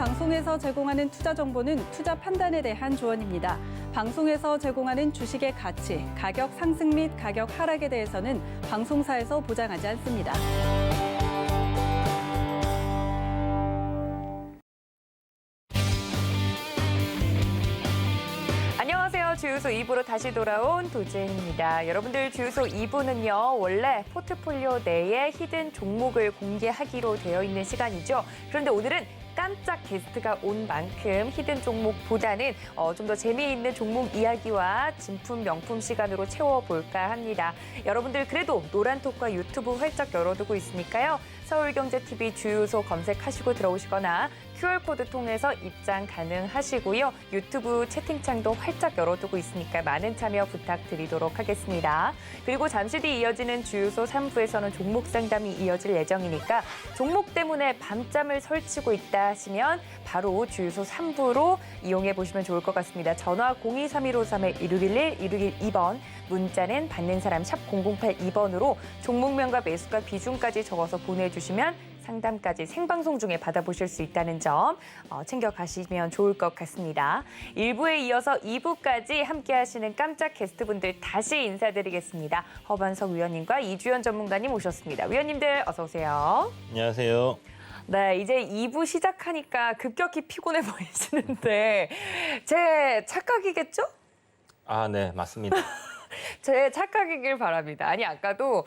방송에서 제공하는 투자 정보는 투자 판단에 대한 조언입니다. 방송에서 제공하는 주식의 가치, 가격 상승 및 가격 하락에 대해서는 방송사에서 보장하지 않습니다. 안녕하세요. 주유소 2부로 다시 돌아온 도재입니다. 여러분들 주유소 2부는요. 원래 포트폴리오 내에 히든 종목을 공개하기로 되어 있는 시간이죠. 그런데 오늘은 깜짝 게스트가 온 만큼 히든 종목보다는 좀 더 재미있는 종목 이야기와 진품 명품 시간으로 채워볼까 합니다. 여러분들 그래도 노란톡과 유튜브 활짝 열어두고 있으니까요. 서울경제TV 주유소 검색하시고 들어오시거나 QR코드 통해서 입장 가능하시고요. 유튜브 채팅창도 활짝 열어두고 있으니까 많은 참여 부탁드리도록 하겠습니다. 그리고 잠시 뒤 이어지는 주유소 3부에서는 종목 상담이 이어질 예정이니까 종목 때문에 밤잠을 설치고 있다 하시면 바로 주유소 3부로 이용해 보시면 좋을 것 같습니다. 전화 023153-1611-1612번, 문자는 받는 사람 샵 0082번으로 종목명과 매수가 비중까지 적어서 보내주시면 상담까지 생방송 중에 받아보실 수 있다는 점 챙겨가시면 좋을 것 같습니다. 1부에 이어서 2부까지 함께하시는 깜짝 게스트분들 다시 인사드리겠습니다. 허반석 위원님과 이주연 전문가님 오셨습니다. 위원님들 어서 오세요. 안녕하세요. 네, 이제 2부 시작하니까 급격히 피곤해 보이시는데 제 착각이겠죠? 아, 네, 맞습니다. 제 착각이길 바랍니다. 아니, 아까도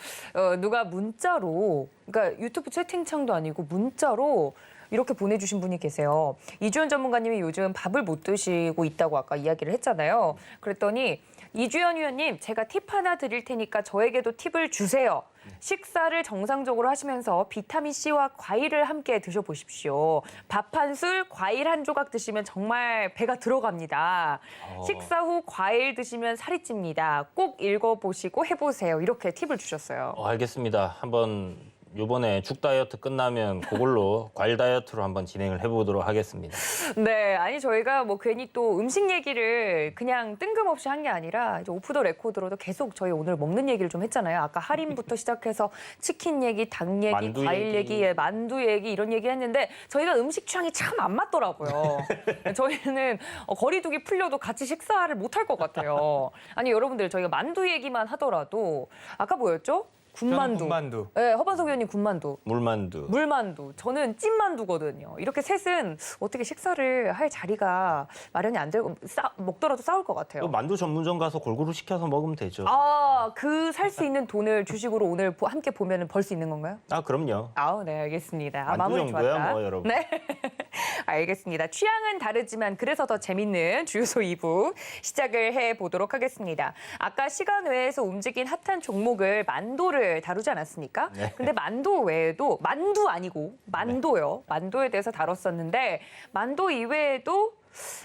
누가 문자로, 그러니까 유튜브 채팅창도 아니고 문자로 이렇게 보내주신 분이 계세요. 이주연 전문가님이 요즘 밥을 못 드시고 있다고 아까 이야기를 했잖아요. 그랬더니 이주연 위원님, 제가 팁 하나 드릴 테니까 저에게도 팁을 주세요. 식사를 정상적으로 하시면서 비타민C와 과일을 함께 드셔보십시오. 밥 한 술, 과일 한 조각 드시면 정말 배가 들어갑니다. 식사 후 과일 드시면 살이 찝니다. 꼭 읽어보시고 해보세요. 이렇게 팁을 주셨어요. 알겠습니다. 한번 이번에 죽 다이어트 끝나면 그걸로 과일 다이어트로 한번 진행을 해보도록 하겠습니다. 네, 아니 저희가 뭐 괜히 또 음식 얘기를 그냥 뜬금없이 한 게 아니라 이제 오프 더 레코드로도 계속 저희 오늘 먹는 얘기를 좀 했잖아요. 아까 할인부터 시작해서 치킨 얘기, 닭 얘기, 만두 과일 얘기, 만두 얘기 이런 얘기 했는데 저희가 음식 취향이 참 안 맞더라고요. 저희는 거리두기 풀려도 같이 식사를 못 할 것 같아요. 아니 여러분들 저희가 만두 얘기만 하더라도 아까 뭐였죠? 군만두. 군만두. 네, 허반석 의원님 군만두. 물만두. 물만두. 저는 찐만두거든요. 이렇게 셋은 어떻게 식사를 할 자리가 마련이 안 되고 먹더라도 싸울 것 같아요. 또 만두 전문점 가서 골고루 시켜서 먹으면 되죠. 아, 그 살 수 있는 돈을 주식으로 오늘 함께 보면 벌 수 있는 건가요? 아, 그럼요. 아, 네, 알겠습니다. 만두 마무리 정도야 좋았다. 뭐, 여러분. 네, 알겠습니다. 취향은 다르지만 그래서 더 재밌는 주유소 2부 시작을 해보도록 하겠습니다. 아까 시간 외에서 움직인 핫한 종목을 만도를 다루지 않았습니까? 네. 근데 만도 외에도 만두 아니고 만도요. 만도에 대해서 다뤘었는데 만도 이외에도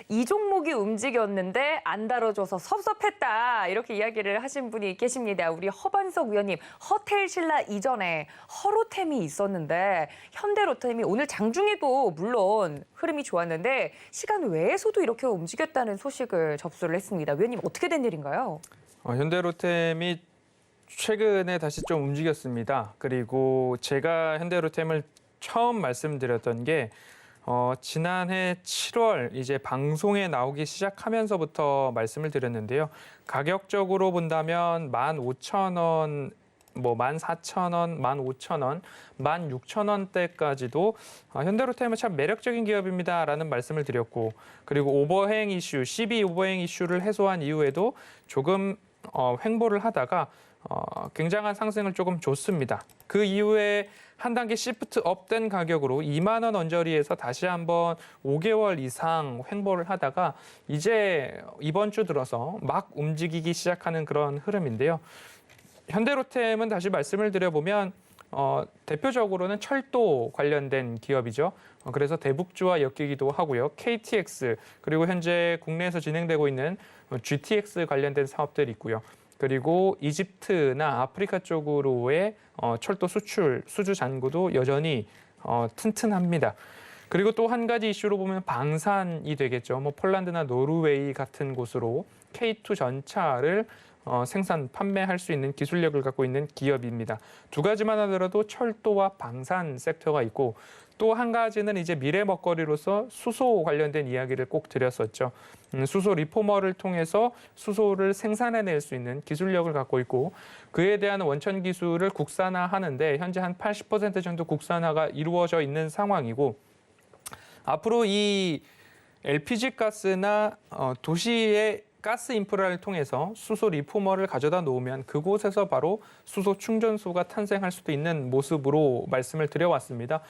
이 종목이 움직였는데 안 다뤄줘서 섭섭했다. 이렇게 이야기를 하신 분이 계십니다. 우리 허반석 위원님, 허텔신라 이전에 허로템이 있었는데 현대로템이 오늘 장중에도 물론 흐름이 좋았는데 시간 외에서도 이렇게 움직였다는 소식을 접수를 했습니다. 위원님, 어떻게 된 일인가요? 현대로템이 최근에 다시 좀 움직였습니다. 그리고 제가 현대로템을 처음 말씀드렸던 게 지난해 7월 이제 방송에 나오기 시작하면서부터 말씀을 드렸는데요. 가격적으로 본다면 15,000원, 뭐 14,000원, 15,000원, 16,000원대까지도 현대로템은 참 매력적인 기업입니다라는 말씀을 드렸고, 그리고 오버행 이슈, 12 오버행 이슈를 해소한 이후에도 조금 횡보를 하다가 굉장한 상승을 조금 줬습니다. 그 이후에 한 단계 시프트 업된 가격으로 2만 원 언저리에서 다시 한번 5개월 이상 횡보를 하다가 이제 이번 주 들어서 막 움직이기 시작하는 그런 흐름인데요. 현대로템은 다시 말씀을 드려보면 대표적으로는 철도 관련된 기업이죠. 그래서 대북주와 엮이기도 하고요. KTX 그리고 현재 국내에서 진행되고 있는 GTX 관련된 사업들이 있고요. 그리고 이집트나 아프리카 쪽으로의 철도 수출, 수주 잔고도 여전히 튼튼합니다. 그리고 또 한 가지 이슈로 보면 방산이 되겠죠. 뭐 폴란드나 노르웨이 같은 곳으로 K2 전차를 생산, 판매할 수 있는 기술력을 갖고 있는 기업입니다. 두 가지만 하더라도 철도와 방산 섹터가 있고 또 한 가지는 이제 미래 먹거리로서 수소 관련된 이야기를 꼭 드렸었죠. 수소 리포머를 통해서 수소를 생산해낼 수 있는 기술력을 갖고 있고 그에 대한 원천 기술을 국산화하는데 현재 한 80% 정도 국산화가 이루어져 있는 상황이고 앞으로 이 LPG 가스나 도시의 가스 인프라를 통해서 수소 리포머를 가져다 놓으면 그곳에서 바로 수소 충전소가 탄생할 수도 있는 모습으로 말씀을 드려왔습니다.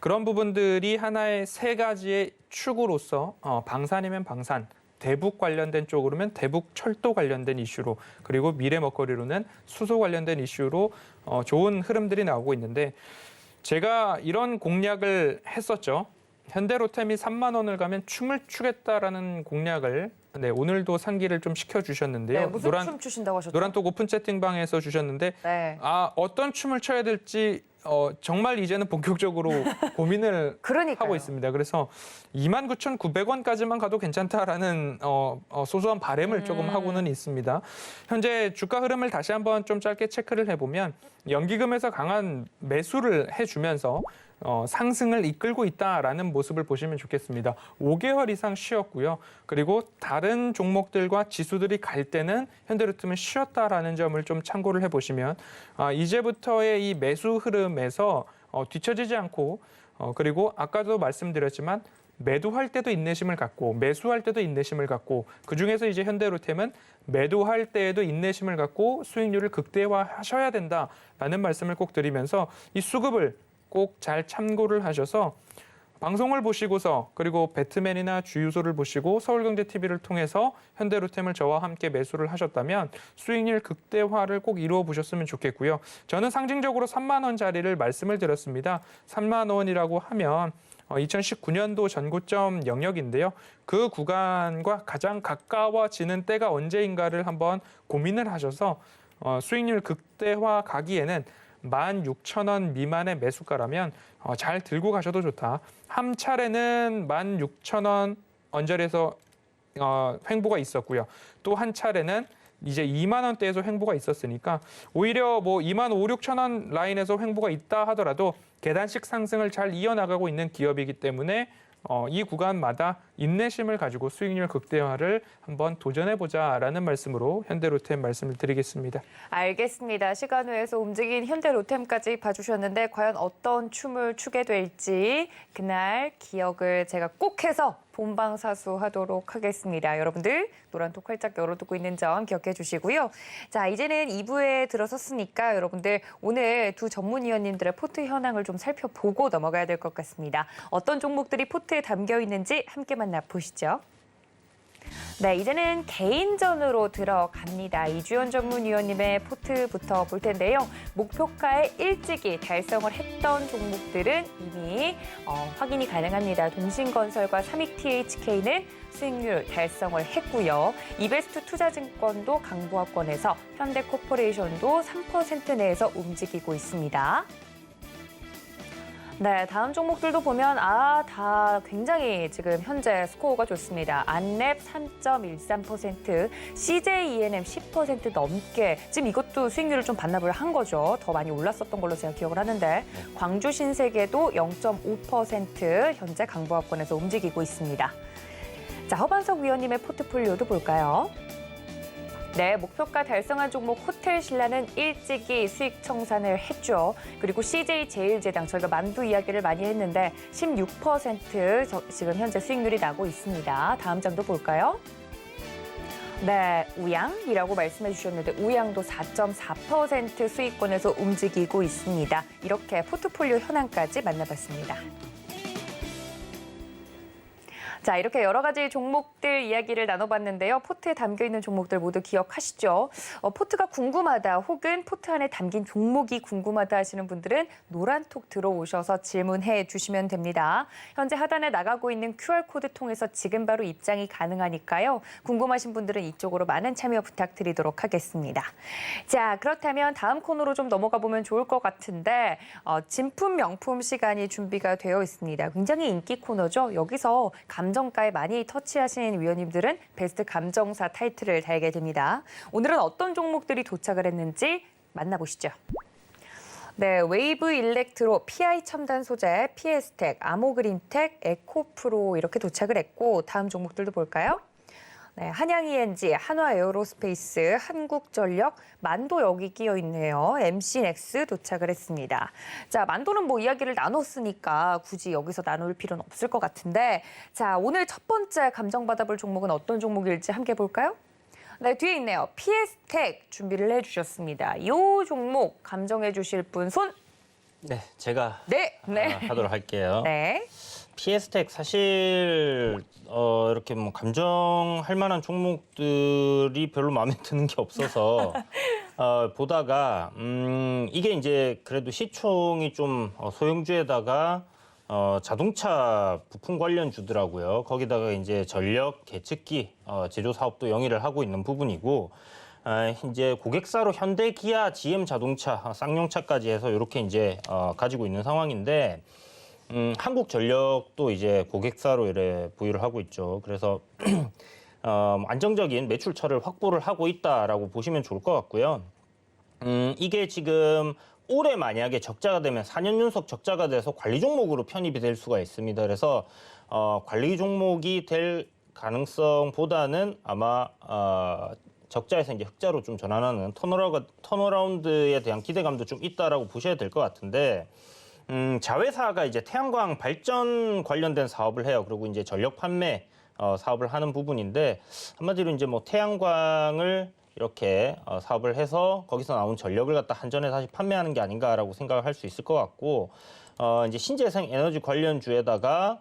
그런 부분들이 하나의 세 가지의 축으로서 방산이면 방산, 대북 관련된 쪽으로면 대북 철도 관련된 이슈로 그리고 미래 먹거리로는 수소 관련된 이슈로 좋은 흐름들이 나오고 있는데 제가 이런 공약을 했었죠. 현대로템이 3만 원을 가면 춤을 추겠다라는 공약을 오늘도 상기를 좀 시켜주셨는데요. 네, 무슨 춤 추신다고 하셨죠? 노란톡 오픈 채팅방에서 주셨는데 네. 어떤 춤을 춰야 될지 정말 이제는 본격적으로 고민을 하고 있습니다. 그래서 29,900원까지만 가도 괜찮다라는 소소한 바람을 조금 하고는 있습니다. 현재 주가 흐름을 다시 한번 좀 짧게 체크를 해보면 연기금에서 강한 매수를 해주면서 상승을 이끌고 있다라는 모습을 보시면 좋겠습니다. 5개월 이상 쉬었고요. 그리고 다른 종목들과 지수들이 갈 때는 현대로템은 쉬었다라는 점을 좀 참고를 해보시면 이제부터의 이 매수 흐름에서 뒤처지지 않고 그리고 아까도 말씀드렸지만 매도할 때도 인내심을 갖고 매수할 때도 인내심을 갖고 그중에서 이제 현대로템은 매도할 때에도 인내심을 갖고 수익률을 극대화하셔야 된다라는 말씀을 꼭 드리면서 이 수급을 꼭 잘 참고를 하셔서 방송을 보시고서 그리고 배트맨이나 주유소를 보시고 서울경제TV를 통해서 현대로템을 저와 함께 매수를 하셨다면 수익률 극대화를 꼭 이루어 보셨으면 좋겠고요. 저는 상징적으로 3만 원짜리를 말씀을 드렸습니다. 3만 원이라고 하면 2019년도 전고점 영역인데요. 그 구간과 가장 가까워지는 때가 언제인가를 한번 고민을 하셔서 수익률 극대화 가기에는 16,000원 미만의 매수가라면 잘 들고 가셔도 좋다. 한 차례는 16,000원 언저리에서 횡보가 있었고요. 또 한 차례는 이제 2만 원대에서 횡보가 있었으니까 오히려 뭐 2만 5, 6천 원 라인에서 횡보가 있다 하더라도 계단식 상승을 잘 이어나가고 있는 기업이기 때문에 이 구간마다 인내심을 가지고 수익률 극대화를 한번 도전해보자라는 말씀으로 현대로템 말씀을 드리겠습니다. 알겠습니다. 시간외에서 움직인 현대로템까지 봐주셨는데 과연 어떤 춤을 추게 될지 그날 기억을 제가 꼭 해서 본방사수하도록 하겠습니다. 여러분들 노란톡 활짝 열어두고 있는 점 기억해 주시고요. 자, 이제는 2부에 들어섰으니까 여러분들 오늘 두 전문위원님들의 포트 현황을 좀 살펴보고 넘어가야 될 것 같습니다. 어떤 종목들이 포트에 담겨 있는지 함께 만나보시죠. 네, 이제는 개인전으로 들어갑니다. 이주연 전문위원님의 포트부터 볼 텐데요. 목표가에 일찍이 달성을 했던 종목들은 이미 확인이 가능합니다. 동신건설과 삼익THK는 수익률 달성을 했고요. 이베스트 투자증권도 강보합권에서 현대코퍼레이션도 3% 내에서 움직이고 있습니다. 네, 다음 종목들도 보면 다 굉장히 지금 현재 스코어가 좋습니다. 안랩 3.13%, CJENM 10% 넘게 지금 이것도 수익률을 좀 반납을 한 거죠. 더 많이 올랐었던 걸로 제가 기억을 하는데 광주신세계도 0.5% 현재 강보합권에서 움직이고 있습니다. 자, 허반석 위원님의 포트폴리오도 볼까요? 네, 목표가 달성한 종목 호텔신라는 일찍이 수익 청산을 했죠. 그리고 CJ제일제당 저희가 만두 이야기를 많이 했는데 16% 지금 현재 수익률이 나고 있습니다. 다음 장도 볼까요? 네, 우양이라고 말씀해 주셨는데 우양도 4.4% 수익권에서 움직이고 있습니다. 이렇게 포트폴리오 현황까지 만나봤습니다. 자, 이렇게 여러 가지 종목들 이야기를 나눠봤는데요. 포트에 담겨있는 종목들 모두 기억하시죠? 포트가 궁금하다 혹은 포트 안에 담긴 종목이 궁금하다 하시는 분들은 노란톡 들어오셔서 질문해 주시면 됩니다. 현재 하단에 나가고 있는 QR코드 통해서 지금 바로 입장이 가능하니까요. 궁금하신 분들은 이쪽으로 많은 참여 부탁드리도록 하겠습니다. 자, 그렇다면 다음 코너로 좀 넘어가 보면 좋을 것 같은데 진품 명품 시간이 준비가 되어 있습니다. 굉장히 인기 코너죠. 여기서 감정가에 많이 터치하신 위원님들은 베스트 감정사 타이틀을 달게 됩니다. 오늘은 어떤 종목들이 도착을 했는지 만나보시죠. 네, 웨이브 일렉트로, PI 첨단 소재, PS텍, 아모그린텍, 에코프로 이렇게 도착을 했고 다음 종목들도 볼까요? 네, 한양 ENG, 한화 에어로스페이스, 한국전력, 만도 여기 끼어 있네요. MC넥스 도착을 했습니다. 자, 만도는 뭐 이야기를 나눴으니까 굳이 여기서 나눌 필요는 없을 것 같은데, 자, 오늘 첫 번째 감정받아볼 종목은 어떤 종목일지 함께 볼까요? 네, 뒤에 있네요. PS텍 준비를 해주셨습니다. 이 종목 감정해 주실 분 손? 네, 제가 네, 네. 하도록 할게요. 네. PS텍 사실 이렇게 뭐 감정할 만한 종목들이 별로 마음에 드는 게 없어서 보다가 이게 이제 그래도 시총이 좀 소형주에다가 자동차 부품 관련주더라고요. 거기다가 이제 전력, 계측기 제조 사업도 영위를 하고 있는 부분이고 이제 고객사로 현대, 기아, GM 자동차, 쌍용차까지 해서 이렇게 이제 가지고 있는 상황인데 한국전력도 이제 고객사로 이래 부유를 하고 있죠. 그래서 안정적인 매출처를 확보를 하고 있다라고 보시면 좋을 것 같고요. 이게 지금 올해 만약에 적자가 되면 4년 연속 적자가 돼서 관리 종목으로 편입이 될 수가 있습니다. 그래서 관리 종목이 될 가능성보다는 아마 적자에서 이제 흑자로 좀 전환하는 턴어라운드에 대한 기대감도 좀 있다라고 보셔야 될 것 같은데. 자회사가 이제 태양광 발전 관련된 사업을 해요. 그리고 이제 전력 판매 사업을 하는 부분인데 한마디로 이제 뭐 태양광을 이렇게 사업을 해서 거기서 나온 전력을 갖다 한전에 다시 판매하는 게 아닌가라고 생각을 할 수 있을 것 같고 이제 신재생 에너지 관련주에다가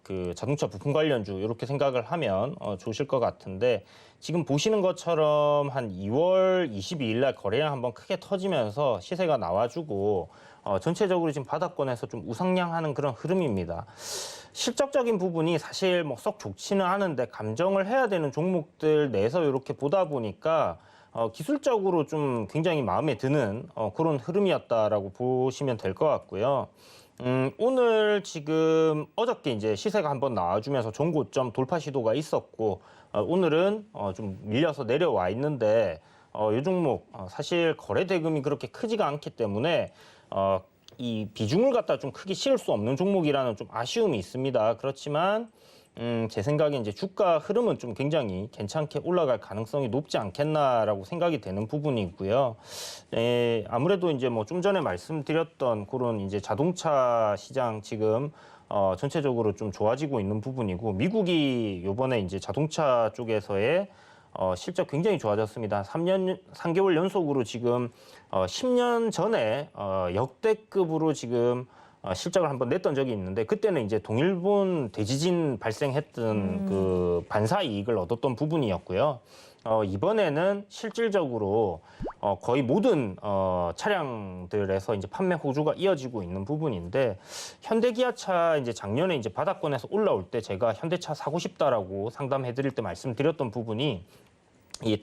그 자동차 부품 관련주 이렇게 생각을 하면 좋으실 것 같은데 지금 보시는 것처럼 한 2월 22일 날 거래량 한번 크게 터지면서 시세가 나와주고 전체적으로 지금 바닥권에서 좀 우상향하는 그런 흐름입니다. 실적적인 부분이 사실 뭐 썩 좋지는 않은데 감정을 해야 되는 종목들 내에서 이렇게 보다 보니까 기술적으로 좀 굉장히 마음에 드는 그런 흐름이었다라고 보시면 될 것 같고요. 오늘 지금 어저께 이제 시세가 한번 나와주면서 종고점 돌파 시도가 있었고 오늘은 좀 밀려서 내려와 있는데 이 종목 사실 거래 대금이 그렇게 크지가 않기 때문에 이 비중을 갖다 좀 크게 실을 수 없는 종목이라는 좀 아쉬움이 있습니다. 그렇지만 제 생각에 이제 주가 흐름은 좀 굉장히 괜찮게 올라갈 가능성이 높지 않겠나라고 생각이 되는 부분이고요. 아무래도 이제 뭐 좀 전에 말씀드렸던 그런 이제 자동차 시장 지금 전체적으로 좀 좋아지고 있는 부분이고 미국이 요번에 이제 자동차 쪽에서의 실적 굉장히 좋아졌습니다. 3개월 연속으로 지금 10년 전에 역대급으로 지금 실적을 한번 냈던 적이 있는데 그때는 이제 동일본 대지진 발생했던 그 반사 이익을 얻었던 부분이었고요. 이번에는 실질적으로 거의 모든 차량들에서 이제 판매 호조가 이어지고 있는 부분인데 현대기아차 이제 작년에 이제 바닥권에서 올라올 때 제가 현대차 사고 싶다라고 상담해드릴 때 말씀드렸던 부분이 이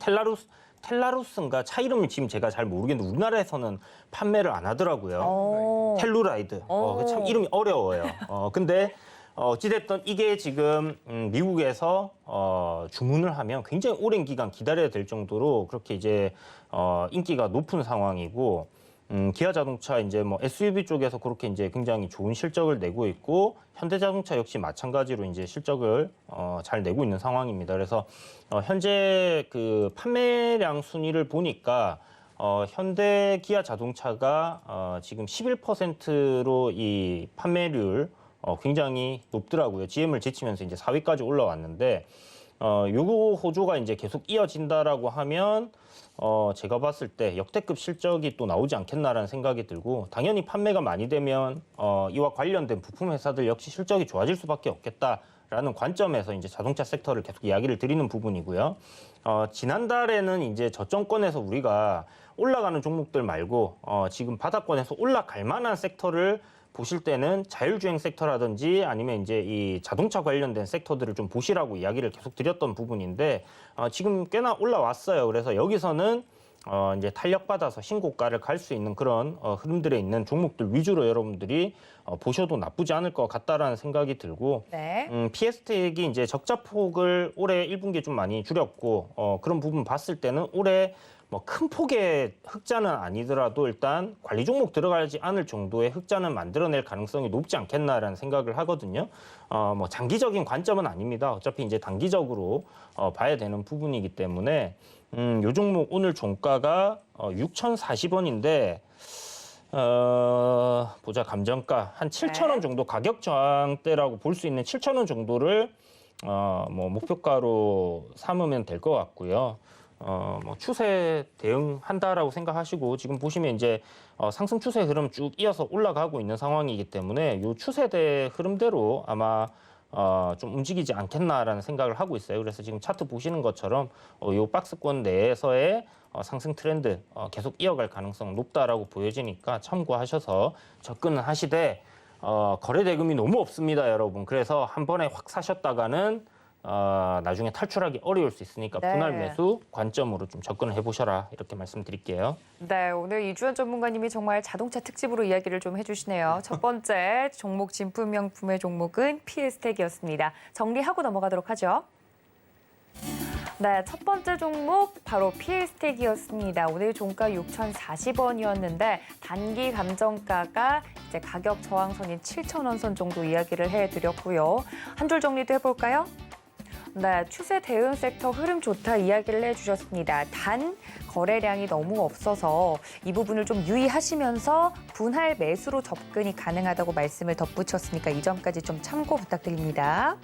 텔라루스인가 차 이름을 지금 제가 잘 모르겠는데 우리나라에서는 판매를 안 하더라고요. 텔루라이드. 참 이름이 어려워요. 근데 어찌됐든 이게 지금 미국에서 주문을 하면 굉장히 오랜 기간 기다려야 될 정도로 그렇게 이제 인기가 높은 상황이고 기아 자동차 이제 뭐 SUV 쪽에서 그렇게 이제 굉장히 좋은 실적을 내고 있고 현대자동차 역시 마찬가지로 이제 실적을 잘 내고 있는 상황입니다. 그래서 현재 그 판매량 순위를 보니까 현대 기아 자동차가 지금 11%로 이 판매율 굉장히 높더라고요. GM을 제치면서 이제 4위까지 올라왔는데 요거 호조가 이제 계속 이어진다라고 하면 제가 봤을 때 역대급 실적이 또 나오지 않겠나라는 생각이 들고 당연히 판매가 많이 되면 이와 관련된 부품 회사들 역시 실적이 좋아질 수밖에 없겠다라는 관점에서 이제 자동차 섹터를 계속 이야기를 드리는 부분이고요. 지난달에는 이제 저점권에서 우리가 올라가는 종목들 말고 지금 바닥권에서 올라갈 만한 섹터를 보실 때는 자율주행 섹터라든지 아니면 이제 이 자동차 관련된 섹터들을 좀 보시라고 이야기를 계속 드렸던 부분인데 지금 꽤나 올라왔어요. 그래서 여기서는 이제 탄력받아서 신고가를 갈 수 있는 그런 흐름들에 있는 종목들 위주로 여러분들이 보셔도 나쁘지 않을 것 같다라는 생각이 들고 네. PS텍이 이제 적자폭을 올해 1분기에 좀 많이 줄였고 그런 부분 봤을 때는 올해 뭐 큰 폭의 흑자는 아니더라도 일단 관리 종목 들어가지 않을 정도의 흑자는 만들어낼 가능성이 높지 않겠나라는 생각을 하거든요. 뭐 장기적인 관점은 아닙니다. 어차피 이제 단기적으로 봐야 되는 부분이기 때문에 요 종목 오늘 종가가 6,040원인데 보자 감정가 한 7,000원 정도 가격 저항대라고 볼 수 있는 7,000원 정도를 뭐 목표가로 삼으면 될 것 같고요. 뭐 추세 대응한다라고 생각하시고 지금 보시면 이제 상승 추세 흐름 쭉 이어서 올라가고 있는 상황이기 때문에 요 추세대 흐름대로 아마 좀 움직이지 않겠나라는 생각을 하고 있어요. 그래서 지금 차트 보시는 것처럼 요 박스권 내에서의 상승 트렌드 계속 이어갈 가능성 높다라고 보여지니까 참고하셔서 접근을 하시되 거래 대금이 너무 없습니다, 여러분. 그래서 한 번에 확 사셨다가는 나중에 탈출하기 어려울 수 있으니까 네. 분할 매수 관점으로 좀 접근을 해보셔라 이렇게 말씀드릴게요. 네, 오늘 이주연 전문가님이 정말 자동차 특집으로 이야기를 좀 해주시네요. 첫 번째 종목 진품명품의 종목은 PS텍이었습니다. 정리하고 넘어가도록 하죠. 네, 첫 번째 종목 바로 PS텍이었습니다. 오늘 종가 6,040원이었는데 단기 감정가가 이제 가격 저항선인 7,000원 선 정도 이야기를 해드렸고요. 한 줄 정리도 해볼까요? 네, 추세 대응 섹터 흐름 좋다 이야기를 해주셨습니다. 단 거래량이 너무 없어서 이 부분을 좀 유의하시면서 분할 매수로 접근이 가능하다고 말씀을 덧붙였으니까 이 점까지 좀 참고 부탁드립니다.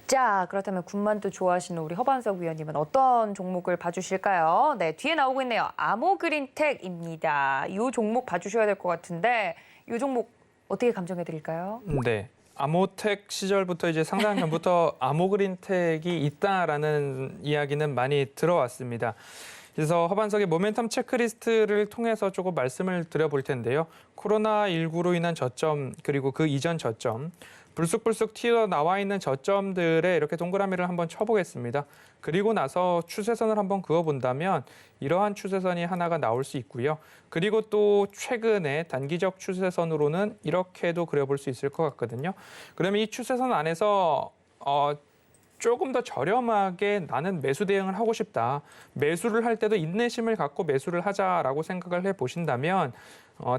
자, 그렇다면 군만두 좋아하시는 우리 허반석 위원님은 어떤 종목을 봐주실까요? 네, 뒤에 나오고 있네요. 아모그린텍입니다. 이 종목 봐주셔야 될 것 같은데 이 종목 어떻게 감정해드릴까요? 네. 아모텍 시절부터 이제 상당 전부터 아모그린텍이 있다라는 이야기는 많이 들어왔습니다. 그래서 허반석의 모멘텀 체크리스트를 통해서 조금 말씀을 드려볼 텐데요. 코로나19로 인한 저점 그리고 그 이전 저점 불쑥불쑥 튀어나와 있는 저점들에 이렇게 동그라미를 한번 쳐보겠습니다. 그리고 나서 추세선을 한번 그어본다면 이러한 추세선이 하나가 나올 수 있고요. 그리고 또 최근에 단기적 추세선으로는 이렇게도 그려볼 수 있을 것 같거든요. 그러면 이 추세선 안에서 조금 더 저렴하게 나는 매수 대응을 하고 싶다. 매수를 할 때도 인내심을 갖고 매수를 하자라고 생각을 해보신다면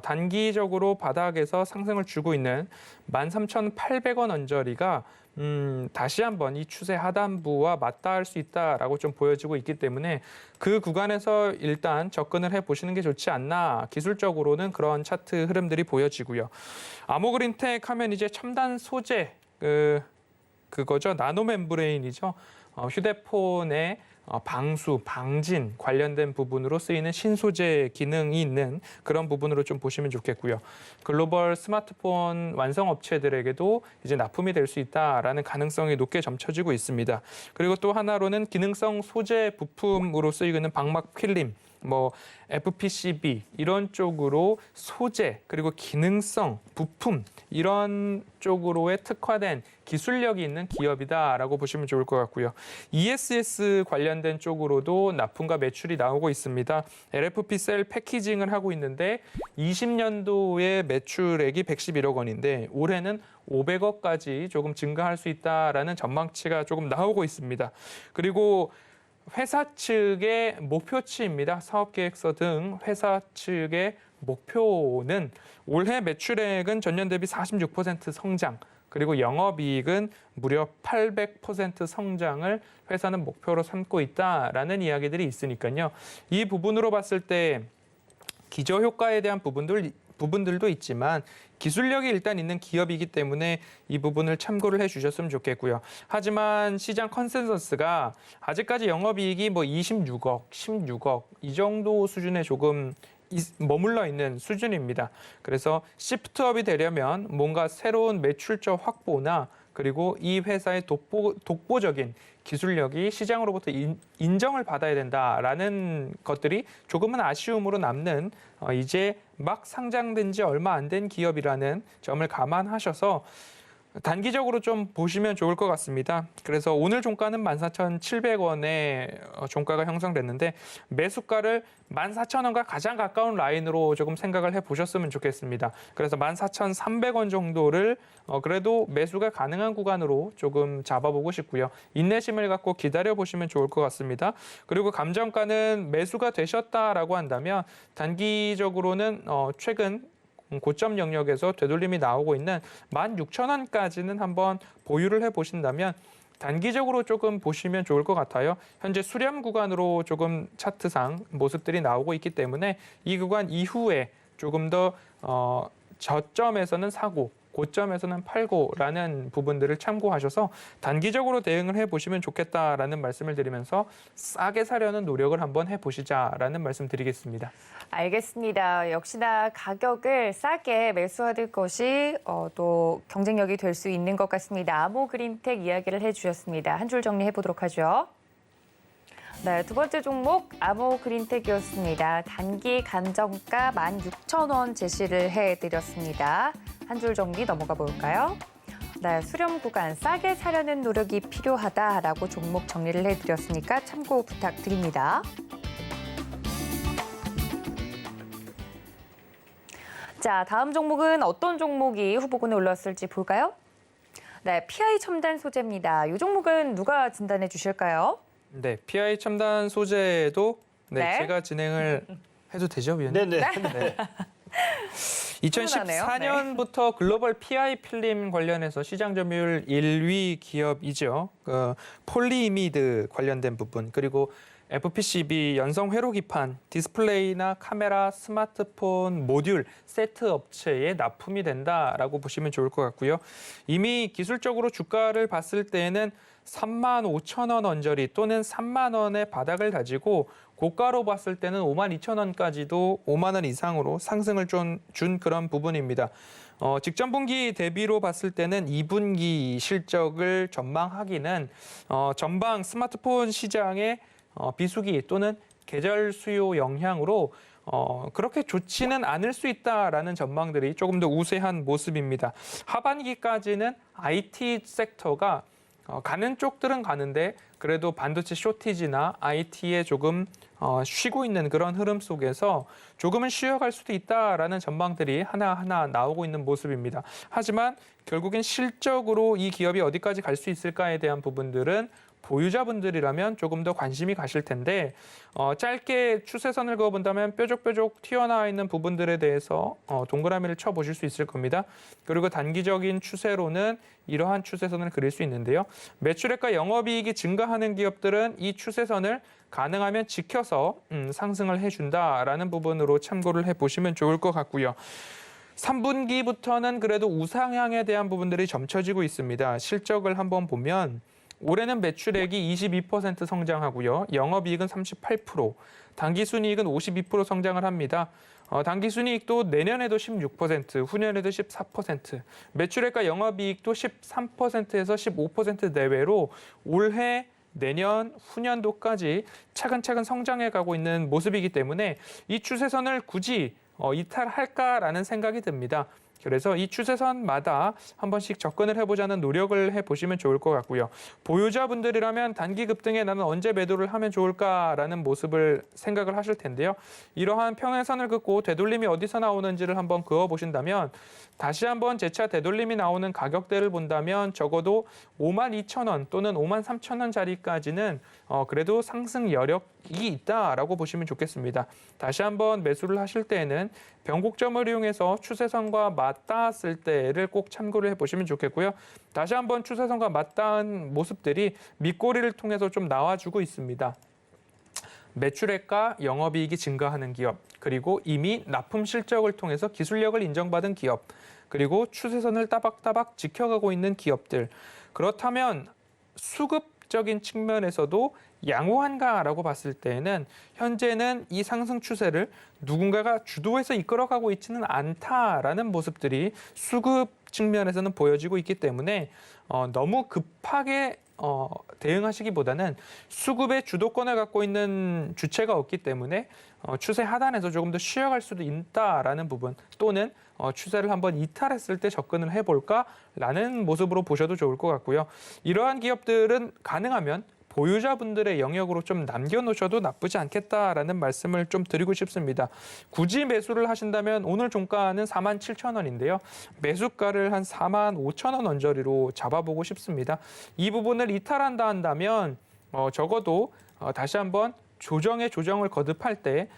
단기적으로 바닥에서 상승을 주고 있는 13,800원 언저리가 다시 한번 이 추세 하단부와 맞닿을 수 있다라고 좀 보여지고 있기 때문에 그 구간에서 일단 접근을 해보시는 게 좋지 않나. 기술적으로는 그런 차트 흐름들이 보여지고요. 아모그린텍 하면 이제 첨단 소재 그거죠. 나노 멤브레인이죠. 휴대폰의 방수, 방진 관련된 부분으로 쓰이는 신소재 기능이 있는 그런 부분으로 좀 보시면 좋겠고요. 글로벌 스마트폰 완성 업체들에게도 이제 납품이 될 수 있다라는 가능성이 높게 점쳐지고 있습니다. 그리고 또 하나로는 기능성 소재 부품으로 쓰이는 방막 필름, 뭐 FPCB 이런 쪽으로 소재 그리고 기능성 부품 이런 쪽으로의 특화된 기술력이 있는 기업이다라고 보시면 좋을 것 같고요. ESS 관련된 쪽으로도 납품과 매출이 나오고 있습니다. LFP 셀 패키징을 하고 있는데 20년도에 매출액이 111억 원인데 올해는 500억까지 조금 증가할 수 있다라는 전망치가 조금 나오고 있습니다. 그리고 회사 측의 목표치입니다. 사업계획서 등 회사 측의 목표는 올해 매출액은 전년 대비 46% 성장, 그리고 영업이익은 무려 800% 성장을 회사는 목표로 삼고 있다라는 이야기들이 있으니까요. 이 부분으로 봤을 때 기저효과에 대한 부분들도 있지만 기술력이 일단 있는 기업이기 때문에 이 부분을 참고를 해주셨으면 좋겠고요. 하지만 시장 컨센서스가 아직까지 영업이익이 뭐 26억, 16억 이 정도 수준에 조금 머물러 있는 수준입니다. 그래서 시프트업이 되려면 뭔가 새로운 매출처 확보나 그리고 이 회사의 독보적인 기술력이 시장으로부터 인정을 받아야 된다라는 것들이 조금은 아쉬움으로 남는 이제 막 상장된 지 얼마 안 된 기업이라는 점을 감안하셔서 단기적으로 좀 보시면 좋을 것 같습니다. 그래서 오늘 종가는 14,700원에 종가가 형성됐는데 매수가를 14,000원과 가장 가까운 라인으로 조금 생각을 해보셨으면 좋겠습니다. 그래서 14,300원 정도를 그래도 매수가 가능한 구간으로 조금 잡아보고 싶고요. 인내심을 갖고 기다려보시면 좋을 것 같습니다. 그리고 감정가는 매수가 되셨다라고 한다면 단기적으로는 최근 고점 영역에서 되돌림이 나오고 있는 16,000원까지는 한번 보유를 해보신다면 단기적으로 조금 보시면 좋을 것 같아요. 현재 수렴 구간으로 조금 차트상 모습들이 나오고 있기 때문에 이 구간 이후에 조금 더 저점에서는 사고 고점에서는 팔고라는 부분들을 참고하셔서 단기적으로 대응을 해보시면 좋겠다라는 말씀을 드리면서 싸게 사려는 노력을 한번 해보시자라는 말씀 드리겠습니다. 알겠습니다. 역시나 가격을 싸게 매수하는 것이 또 경쟁력이 될 수 있는 것 같습니다. 아모그린텍 이야기를 해주셨습니다. 한 줄 정리해 보도록 하죠. 네, 두 번째 종목 아모그린텍이었습니다. 단기 간정가 16,000원 제시를 해드렸습니다. 한 줄 정리 넘어가 볼까요? 네, 수렴 구간 싸게 사려는 노력이 필요하다라고 종목 정리를 해드렸으니까 참고 부탁드립니다. 자, 다음 종목은 어떤 종목이 후보군에 올랐을지 볼까요? 네, PI 첨단 소재입니다. 이 종목은 누가 진단해 주실까요? 네, PI 첨단 소재도 네. 제가 진행을 해도 되죠, 위원님? 네네. 훈훈하네요. 2014년부터 글로벌 PI 필름 관련해서 시장 점유율 1위 기업이죠. 폴리이미드 관련된 부분, 그리고 FPCB, 연성 회로 기판, 디스플레이나 카메라, 스마트폰, 모듈, 세트 업체에 납품이 된다라고 보시면 좋을 것 같고요. 이미 기술적으로 주가를 봤을 때에는 35,000원 언저리 또는 3만 원의 바닥을 다지고 고가로 봤을 때는 52,000원까지도 5만 원 이상으로 상승을 준 그런 부분입니다. 직전 분기 대비로 봤을 때는 2분기 실적을 전망하기는 전방 스마트폰 시장의 비수기 또는 계절 수요 영향으로 그렇게 좋지는 않을 수 있다라는 전망들이 조금 더 우세한 모습입니다. 하반기까지는 IT 섹터가 가는 쪽들은 가는데 그래도 반도체 쇼티지나 IT에 조금 쉬고 있는 그런 흐름 속에서 조금은 쉬어갈 수도 있다라는 전망들이 하나하나 나오고 있는 모습입니다. 하지만 결국엔 실적으로 이 기업이 어디까지 갈 수 있을까에 대한 부분들은 보유자분들이라면 조금 더 관심이 가실 텐데 짧게 추세선을 그어본다면 뾰족뾰족 튀어나와 있는 부분들에 대해서 동그라미를 쳐보실 수 있을 겁니다. 그리고 단기적인 추세로는 이러한 추세선을 그릴 수 있는데요. 매출액과 영업이익이 증가하는 기업들은 이 추세선을 가능하면 지켜서 상승을 해준다라는 부분으로 참고를 해보시면 좋을 것 같고요. 3분기부터는 그래도 우상향에 대한 부분들이 점쳐지고 있습니다. 실적을 한번 보면 올해는 매출액이 22% 성장하고요. 영업이익은 38%, 당기순이익은 52% 성장을 합니다. 당기순이익도 내년에도 16%, 후년에도 14%, 매출액과 영업이익도 13%에서 15% 내외로 올해, 내년, 후년도까지 차근차근 성장해 가고 있는 모습이기 때문에 이 추세선을 굳이 이탈할까라는 생각이 듭니다. 그래서 이 추세선마다 한 번씩 접근을 해보자는 노력을 해보시면 좋을 것 같고요. 보유자분들이라면 단기 급등에 나는 언제 매도를 하면 좋을까라는 모습을 생각을 하실 텐데요. 이러한 평행선을 긋고 되돌림이 어디서 나오는지를 한번 그어보신다면 다시 한번 재차 되돌림이 나오는 가격대를 본다면 적어도 52,000원 또는 53,000원짜리까지는 그래도 상승 여력이 있다라고 보시면 좋겠습니다. 다시 한번 매수를 하실 때에는 변곡점을 이용해서 추세선과 맞닿았을 때를 꼭 참고를 해보시면 좋겠고요. 다시 한번 추세선과 맞닿은 모습들이 밑꼬리를 통해서 좀 나와주고 있습니다. 매출액과 영업이익이 증가하는 기업, 그리고 이미 납품 실적을 통해서 기술력을 인정받은 기업, 그리고 추세선을 따박따박 지켜가고 있는 기업들. 그렇다면 수급적인 측면에서도 양호한가라고 봤을 때에는 현재는 이 상승 추세를 누군가가 주도해서 이끌어가고 있지는 않다라는 모습들이 수급 측면에서는 보여지고 있기 때문에 너무 급하게 대응하시기보다는 수급의 주도권을 갖고 있는 주체가 없기 때문에 추세 하단에서 조금 더 쉬어갈 수도 있다라는 부분 또는 추세를 한번 이탈했을 때 접근을 해볼까라는 모습으로 보셔도 좋을 것 같고요. 이러한 기업들은 가능하면 보유자분들의 영역으로 좀 남겨놓으셔도 나쁘지 않겠다라는 말씀을 좀 드리고 싶습니다. 굳이 매수를 하신다면 오늘 종가는 47,000원인데요. 매수가를 한 45,000원 언저리로 잡아보고 싶습니다. 이 부분을 이탈한다 한다면 적어도 다시 한번 조정을 거듭할 때